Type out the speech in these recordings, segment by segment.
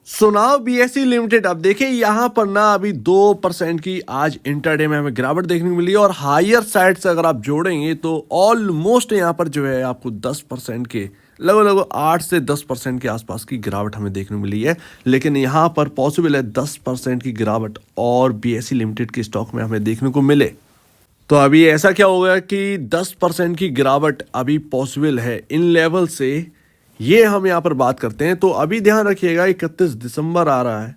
सुनाओ BSE limited. अब देखिए यहाँ पर ना अभी 2% की आज इंटरडे में हमें गिरावट देखने को मिली है और हायर साइड से अगर आप जोड़ेंगे तो ऑलमोस्ट यहाँ पर जो है आपको 10% के लगभग 8 से 10% के आसपास की गिरावट हमें देखने को मिली है। लेकिन यहाँ पर पॉसिबल है 10% की गिरावट और बीएसई लिमिटेड के स्टॉक में हमें देखने को मिले। तो अभी ऐसा क्या होगा कि 10% की गिरावट अभी पॉसिबल है इन लेवल से, ये हम यहाँ पर बात करते हैं। तो अभी ध्यान रखिएगा 31 दिसंबर आ रहा है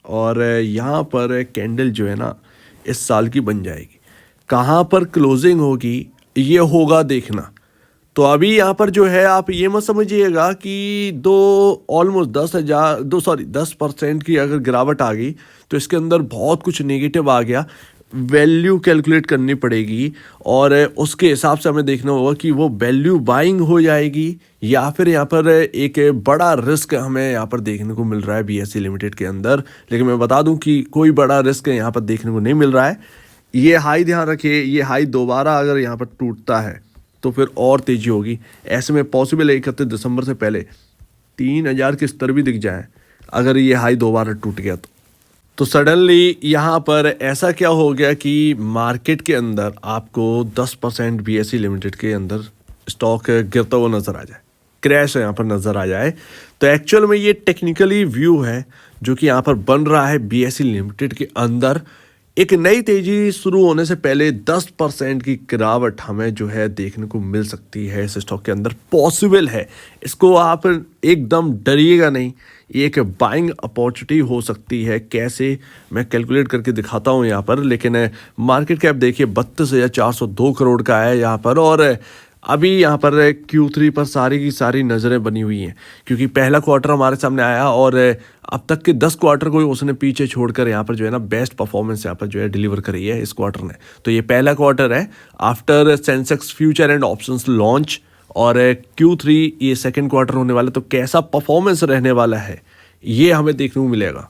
और यहाँ पर कैंडल जो है ना इस साल की बन जाएगी। कहाँ पर क्लोजिंग होगी ये होगा देखना। तो अभी यहाँ पर जो है आप ये मत समझिएगा कि ऑलमोस्ट 10% की अगर गिरावट आ गई तो इसके अंदर बहुत कुछ नेगेटिव आ गया। वैल्यू कैलकुलेट करनी पड़ेगी और उसके हिसाब से हमें देखना होगा कि वो वैल्यू बाइंग हो जाएगी या फिर यहाँ पर एक बड़ा रिस्क हमें यहाँ पर देखने को मिल रहा है बीएसई लिमिटेड के अंदर। लेकिन मैं बता दूं कि कोई बड़ा रिस्क यहाँ पर देखने को नहीं मिल रहा है। ये हाई ध्यान रखिए, ये हाई दोबारा अगर यहाँ पर टूटता है तो फिर और तेजी होगी। ऐसे में पॉसिबल है 31 दिसंबर से पहले 3000 के स्तर भी दिख जाए अगर ये हाई दोबारा टूट गया तो सडनली यहाँ पर ऐसा क्या हो गया कि मार्केट के अंदर आपको 10% बीएसई लिमिटेड के अंदर स्टॉक गिरता हुआ नजर आ जाए, क्रैश यहाँ पर नजर आ जाए। तो एक्चुअल में ये टेक्निकली व्यू है जो कि यहाँ पर बन रहा है बीएसई लिमिटेड के अंदर। एक नई तेजी शुरू होने से पहले 10% की गिरावट हमें जो है देखने को मिल सकती है इस स्टॉक के अंदर, पॉसिबल है। इसको आप एकदम डरिएगा नहीं, ये एक बाइंग अपॉर्चुनिटी हो सकती है। कैसे मैं कैलकुलेट करके दिखाता हूँ यहाँ पर। लेकिन मार्केट कैप देखिए 32,402 करोड़ का है यहाँ पर और अभी यहाँ पर Q3 पर सारी की सारी नज़रें बनी हुई हैं क्योंकि पहला क्वार्टर हमारे सामने आया और अब तक के 10 क्वार्टर को उसने पीछे छोड़कर यहाँ पर जो है ना बेस्ट परफॉर्मेंस यहाँ पर जो है डिलीवर करी है इस क्वार्टर ने। तो ये पहला क्वार्टर है after Sensex future and options launch और Q3 ये सेकेंड क्वार्टर होने वाला। तो कैसा परफॉर्मेंस रहने वाला है ये हमें देखने को मिलेगा।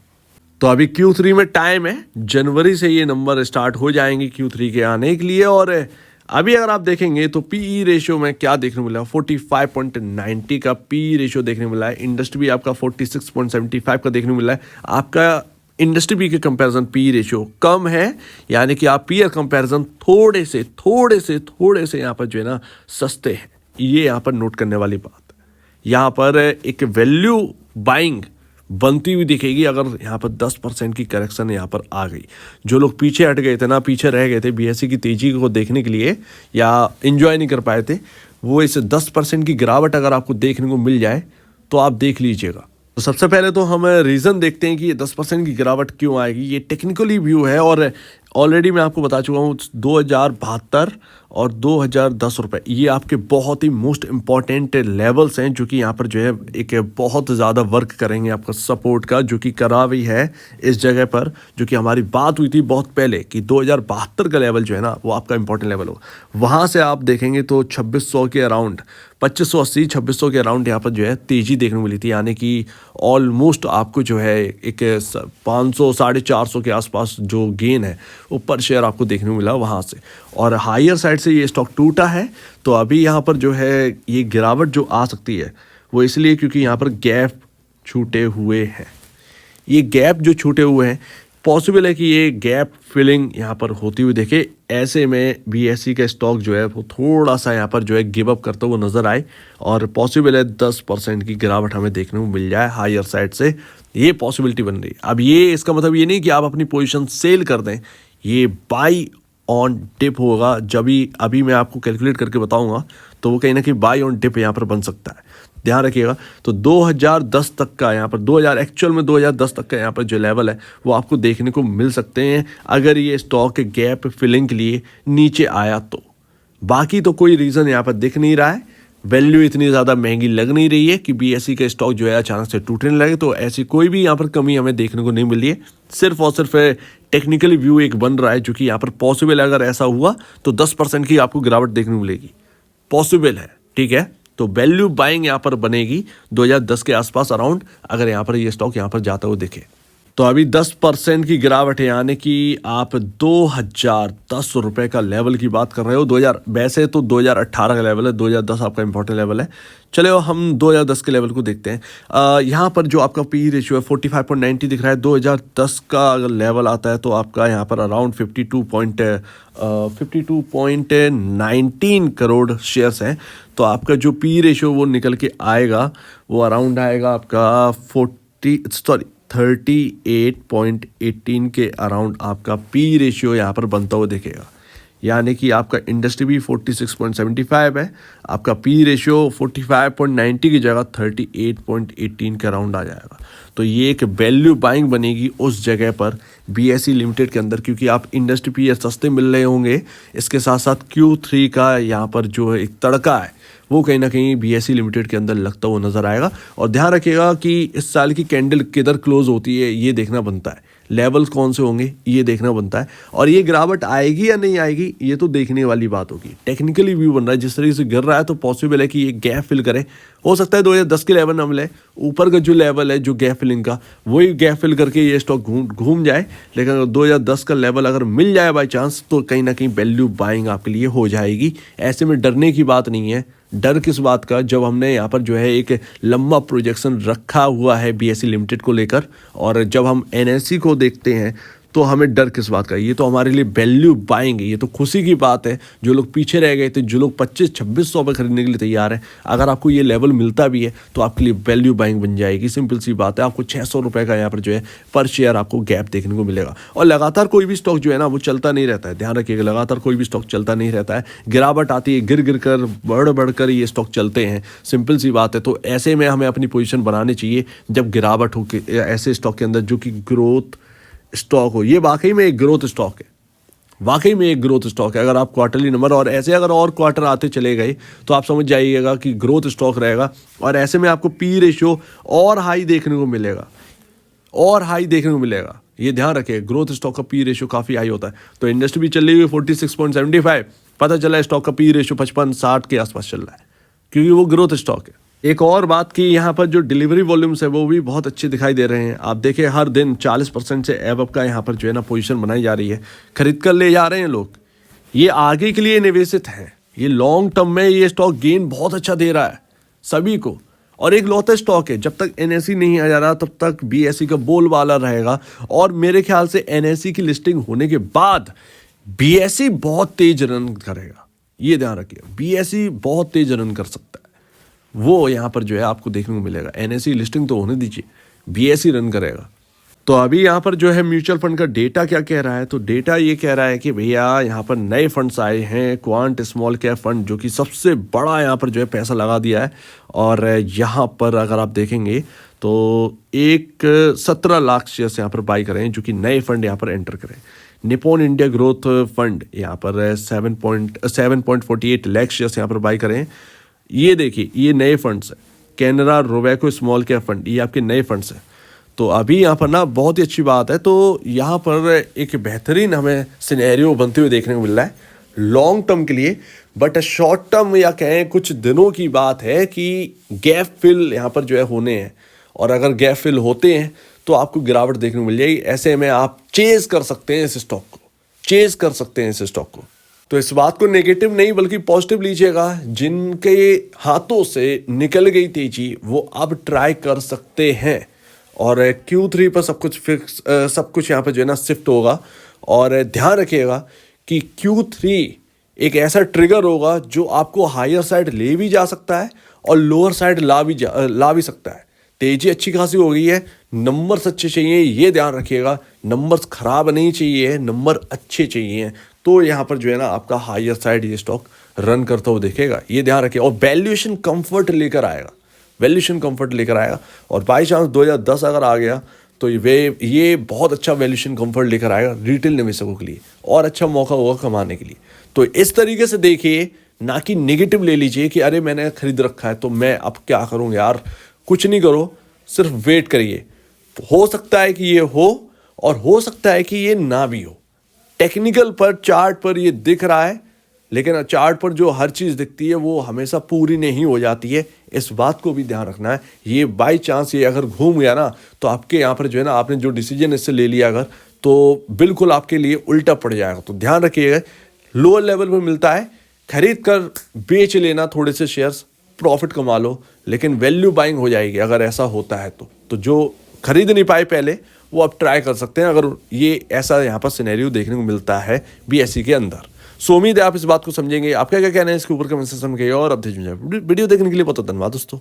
तो अभी Q3 में टाइम है, जनवरी से ये नंबर स्टार्ट हो जाएंगे Q3 के आने के लिए। और अभी अगर आप देखेंगे तो पीई रेशियो में क्या देखने को मिला, 45.90 का पीई रेशियो देखने को मिला है। इंडस्ट्री भी आपका 46.75 का देखने को मिला है। आपका इंडस्ट्री भी के कंपैरिजन पी रेशियो कम है, यानी कि आप पीयर कंपैरिजन थोड़े से यहाँ पर जो है ना सस्ते हैं। ये यहाँ पर नोट करने वाली बात। यहाँ पर एक वैल्यू बाइंग बनती हुई दिखेगी अगर यहाँ पर 10% की करेक्शन यहाँ पर आ गई। जो लोग पीछे हट गए थे ना, पीछे रह गए थे बीएसई की तेजी को देखने के लिए या एंजॉय नहीं कर पाए थे, वो इस 10% की गिरावट अगर आपको देखने को मिल जाए तो आप देख लीजिएगा। तो सबसे पहले तो हम रीज़न देखते हैं कि ये 10% की गिरावट क्यों आएगी। ये टेक्निकली व्यू है और ऑलरेडी मैं आपको बता चुका हूँ 2072 और 2010 रुपये ये आपके बहुत ही मोस्ट इम्पॉर्टेंट लेवल्स हैं जो कि यहाँ पर जो है एक बहुत ज़्यादा वर्क करेंगे आपका सपोर्ट का, जो कि करा भी है इस जगह पर। जो कि हमारी बात हुई थी बहुत पहले कि 2072 का लेवल जो है ना वो आपका इंपॉर्टेंट लेवल होगा। वहाँ से आप देखेंगे तो 2600 के अराउंड 2580 2600 के अराउंड यहाँ पर जो है तेज़ी देखने को मिली थी, यानी कि ऑलमोस्ट आपको जो है एक 500 450 के आसपास जो गेन है ऊपर शेयर आपको देखने को मिला वहाँ से। और हायर साइड से ये स्टॉक टूटा है। तो अभी यहाँ पर जो है ये गिरावट जो आ सकती है वो इसलिए क्योंकि यहाँ पर गैप छूटे हुए हैं। ये गैप जो छूटे हुए हैं पॉसिबल है कि ये गैप फिलिंग यहाँ पर होती हुई देखे। ऐसे में बीएसई का स्टॉक जो है वो थोड़ा सा यहाँ पर जो है गिव अप करता हुआ नजर आए और पॉसिबल है 10% की गिरावट हमें देखने को मिल जाए हायर साइड से। ये पॉसिबिलिटी बन रही है। अब ये इसका मतलब ये नहीं कि आप अपनी पोजीशन सेल कर दें, ये बाई ऑन डिप होगा। जब भी अभी मैं आपको कैलकुलेट करके बताऊंगा तो वो कहीं ना कहीं बाई ऑन डिप यहाँ पर बन सकता है, ध्यान रखिएगा। तो 2010 तक का यहाँ पर 2010 तक का यहाँ पर जो लेवल है वो आपको देखने को मिल सकते हैं अगर ये स्टॉक गैप फिलिंग के लिए नीचे आया तो। बाकी तो कोई रीज़न यहाँ पर दिख नहीं रहा है। वैल्यू इतनी ज़्यादा महंगी लग नहीं रही है कि बीएसई का स्टॉक जो है अचानक से टूटने लगे। तो ऐसी कोई भी यहाँ पर कमी हमें देखने को नहीं मिली है। सिर्फ और सिर्फ टेक्निकली व्यू एक बन रहा है जो कि यहाँ पर पॉसिबल है। अगर ऐसा हुआ तो 10% की आपको गिरावट देखने को मिलेगी, पॉसिबल है, ठीक है। तो वैल्यू बाइंग यहाँ पर बनेगी 2010 के आसपास अराउंड, अगर यहाँ पर ये स्टॉक यहाँ पर जाता हुआ दिखे। तो तो अभी 10% की गिरावट है, यानी कि आप 2010 रुपये का लेवल की बात कर रहे हो। 2000 वैसे तो 2018 का लेवल है, 2010 आपका इंपॉर्टेंट लेवल है। चलो हम 2010 के लेवल को देखते हैं। यहाँ पर जो आपका पी रेशियो है 45.90 दिख रहा है। 2010 का अगर लेवल आता है तो आपका यहाँ पर अराउंड 52.19 करोड़ शेयर्स हैं। तो आपका जो पी रेशियो वो निकल के आएगा, वो अराउंड आएगा आपका 38.18 के अराउंड आपका पी रेशियो यहाँ पर बनता हुआ दिखेगा। यानी कि आपका इंडस्ट्री भी 46.75 है, आपका पी रेशियो 45.90 की जगह 38.18 के अराउंड आ जाएगा। तो ये एक वैल्यू बाइंग बनेगी उस जगह पर बीएसई लिमिटेड के अंदर, क्योंकि आप इंडस्ट्री पी सस्ते मिल रहे होंगे। इसके साथ साथ Q3 का यहाँ पर जो एक तड़का है वो कहीं ना कहीं बीएसई लिमिटेड के अंदर लगता हुआ नजर आएगा। और ध्यान रखिएगा कि इस साल की कैंडल किधर क्लोज होती है ये देखना बनता है, लेवल्स कौन से होंगे ये देखना बनता है, और ये गिरावट आएगी या नहीं आएगी ये तो देखने वाली बात होगी। टेक्निकली व्यू बन रहा है, जिस तरीके से गिर रहा है तो पॉसिबल है कि ये गैप फिल करे। हो सकता है 2010 के लेवल ना मिले, ऊपर का जो लेवल है जो गैप फिलिंग का वही गैप फिल करके ये स्टॉक घूम जाए। लेकिन अगर 2010 का लेवल अगर मिल जाए बाई चांस तो कहीं ना कहीं वैल्यू बाइंग आपके लिए हो जाएगी। ऐसे में डरने की बात नहीं है। डर किस बात का, जब हमने यहाँ पर जो है एक लंबा प्रोजेक्शन रखा हुआ है बीएसई लिमिटेड को लेकर, और जब हम एनएसई को देखते हैं तो हमें डर किस बात का। ये तो हमारे लिए वैल्यू बाइंग है, ये तो खुशी की बात है। जो लोग पीछे रह गए थे, जो लोग 25-2600 पे खरीदने के लिए तैयार हैं, अगर आपको ये लेवल मिलता भी है तो आपके लिए वैल्यू बाइंग बन जाएगी। सिंपल सी बात है, आपको 600 रुपये का यहाँ पर जो है पर शेयर आपको गैप देखने को मिलेगा। और लगातार कोई भी स्टॉक जो है ना वो चलता नहीं रहता है, ध्यान रखिएगा। लगातार कोई भी स्टॉक चलता नहीं रहता है, गिरावट आती है, गिर कर बढ़ कर ये स्टॉक चलते हैं। सिंपल सी बात है। तो ऐसे में हमें अपनी पोजीशन बनानी चाहिए जब गिरावट हो, के ऐसे स्टॉक के अंदर जो कि ग्रोथ स्टॉक हो। ये वाकई में एक ग्रोथ स्टॉक है, वाकई में एक ग्रोथ स्टॉक है। अगर आप क्वार्टरली नंबर और ऐसे अगर और क्वार्टर आते चले गए तो आप समझ जाइएगा कि ग्रोथ स्टॉक रहेगा। और ऐसे में आपको पी रेशियो और हाई देखने को मिलेगा, और हाई देखने को मिलेगा। ये ध्यान रखिए, ग्रोथ स्टॉक का पी रेशियो काफ़ी हाई होता है। तो इंडस्ट्री भी चल रही है 46.75, पता चला है स्टॉक का पी रेशियो 55-60 के आसपास चल रहा है, क्योंकि वो ग्रोथ स्टॉक है। एक और बात की यहाँ पर जो डिलीवरी वॉल्यूम्स है वो भी बहुत अच्छे दिखाई दे रहे हैं। आप देखिए हर दिन 40% से एबव का यहाँ पर जो है ना पोजीशन बनाई जा रही है, खरीद कर ले जा रहे हैं लोग। ये आगे के लिए निवेशित है, ये लॉन्ग टर्म में ये स्टॉक गेन बहुत अच्छा दे रहा है सभी को। और एक लौता स्टॉक है, जब तक एनएसई नहीं आ जा रहा तब तक बीएसई का बोलबाला रहेगा। और मेरे ख्याल से एनएसई की लिस्टिंग होने के बाद बीएसई बहुत तेज रन करेगा, ये ध्यान रखिए। बीएसई बहुत तेज रन कर सकता है, वो यहाँ पर जो है आपको देखने को मिलेगा। एनएसई लिस्टिंग तो होने दीजिए, बीएसई रन करेगा। तो अभी यहाँ पर जो है म्यूचुअल फंड का डेटा क्या कह रहा है, तो डेटा ये कह रहा है कि भैया यहाँ पर नए फंड्स आए हैं, क्वांट स्मॉल कैप फंड, जो कि सबसे बड़ा यहाँ पर जो है पैसा लगा दिया है। और यहाँ पर अगर आप देखेंगे तो 17 लाख शेयर्स यहाँ पर बाई करें, जो कि नए फंड यहाँ पर एंटर करें। निपॉन इंडिया ग्रोथ फंड यहाँ पर 7.48 लाख शेयर्स यहाँ पर बाई करें। ये देखिए ये नए फंड्स है। Canara Robeco small cap fund, ये आपके नए फंड्स हैं। तो अभी यहाँ पर ना बहुत ही अच्छी बात है। तो यहाँ पर एक बेहतरीन हमें सिनेरियो बनते हुए देखने को मिल रहा है लॉन्ग टर्म के लिए। बट शॉर्ट टर्म या कहें कुछ दिनों की बात है कि गैप फिल यहाँ पर जो है होने हैं, और अगर गैप फिल होते हैं तो आपको गिरावट देखने को मिल जाएगी। ऐसे में आप चेज कर सकते हैं इस स्टॉक को, चेज कर सकते हैं इस स्टॉक को। तो इस बात को नेगेटिव नहीं बल्कि पॉजिटिव लीजिएगा। जिनके हाथों से निकल गई तेजी वो अब ट्राई कर सकते हैं। और Q3 पर सब कुछ यहाँ पर जो है ना शिफ्ट होगा। और ध्यान रखिएगा कि Q3 एक ऐसा ट्रिगर होगा जो आपको हायर साइड ले भी जा सकता है और लोअर साइड ला भी सकता है। तेजी अच्छी खासी हो गई है, नंबर्स अच्छे चाहिए, ये ध्यान रखिएगा। नंबर्स खराब नहीं चाहिए, नंबर अच्छे चाहिए। तो यहाँ पर जो है ना आपका हायर साइड ये स्टॉक रन करता हुआ देखेगा, ये ध्यान रखिए। और वैल्यूएशन कंफर्ट लेकर आएगा, वैल्यूएशन कंफर्ट लेकर आएगा। और बाई चांस 2010 अगर आ गया तो ये बहुत अच्छा वैल्यूएशन कंफर्ट लेकर आएगा रिटेल निवेशकों के लिए, और अच्छा मौका होगा कमाने के लिए। तो इस तरीके से देखिए, ना कि नेगेटिव ले लीजिए कि अरे मैंने खरीद रखा है तो मैं अब क्या करूँ यार। कुछ नहीं करो, सिर्फ वेट करिए। हो सकता है कि ये हो और हो सकता है कि ये ना भी हो। टेक्निकल पर चार्ट पर ये दिख रहा है, लेकिन चार्ट पर जो हर चीज़ दिखती है वो हमेशा पूरी नहीं हो जाती है, इस बात को भी ध्यान रखना है। ये बाई चांस ये अगर घूम गया ना तो आपके यहाँ पर जो है ना, आपने जो डिसीजन इससे ले लिया अगर, तो बिल्कुल आपके लिए उल्टा पड़ जाएगा। तो ध्यान रखिएगा, लोअर लेवल पर मिलता है, खरीद कर बेच लेना थोड़े से शेयर्स, प्रॉफिट कमा लो, लेकिन वैल्यू बाइंग हो जाएगी अगर ऐसा होता है तो जो खरीद नहीं पाए पहले वो आप ट्राई कर सकते हैं, अगर ये ऐसा यहाँ पर सिनेरियो देखने को मिलता है BSE के अंदर। सो उम्मीद है आप इस बात को समझेंगे। आपका क्या कहना है इसके ऊपर कमेंट सेक्शन में कहिए, और अब वीडियो देखने के लिए बहुत धन्यवाद दोस्तों।